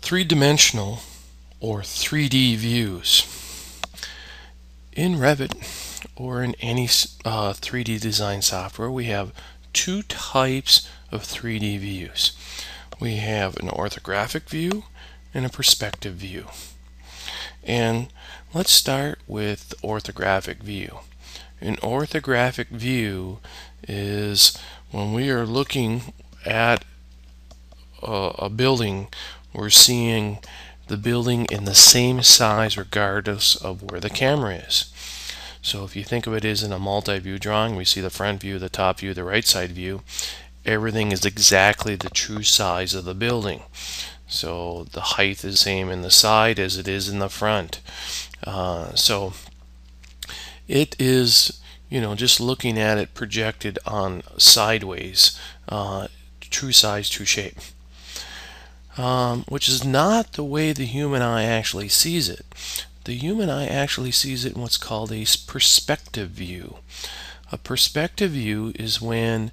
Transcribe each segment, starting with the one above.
Three-dimensional or 3D views. In Revit or in any 3D design software, we have two types of 3D views. We have an orthographic view and a perspective view. And let's start with the orthographic view. An orthographic view is when we are looking at a building, we're seeing the building in the same size regardless of where the camera is. So if you think of it as in a multi-view drawing, we see the front view, the top view, the right side view. Everything is exactly the true size of the building. So the height is the same in the side as it is in the front. So it is, just looking at it projected on sideways, true size, true shape. Which is not the way the human eye actually sees it. The human eye actually sees it in what's called a perspective view. A perspective view is when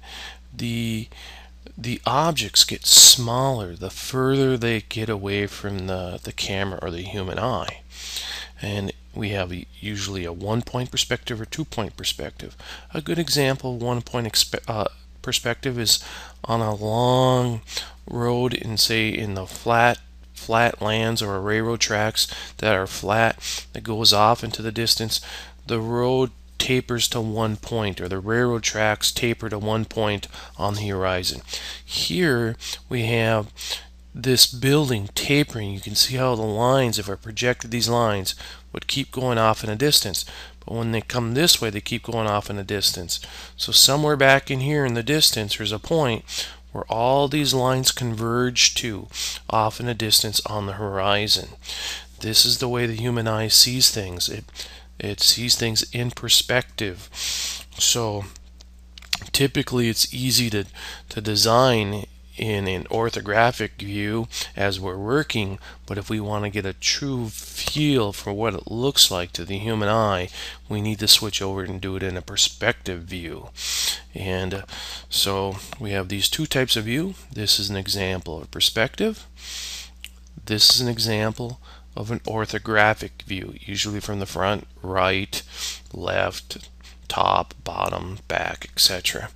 the objects get smaller the further they get away from the camera or the human eye. And we have usually a one-point perspective or two-point perspective. A good example of one-point perspective is on a long road in, say, in the flat lands or railroad tracks that are flat, that goes off into the distance. The road tapers to one point, or the railroad tracks taper to one point on the horizon. Here we have this building tapering. You can see how the lines, if I projected these lines, would keep going off in a distance. But when they come this way, they keep going off in a distance. So somewhere back in here in the distance, there's a point where all these lines converge to off in a distance on the horizon. This is the way the human eye sees things. It sees things in perspective. So typically it's easy to design in an orthographic view as we're working, but if we want to get a true feel for what it looks like to the human eye, we need to switch over and do it in a perspective view. And so we have these two types of view. This is an example of a perspective. This is an example of an orthographic view, usually from the front, right, left, top, bottom, back, etc.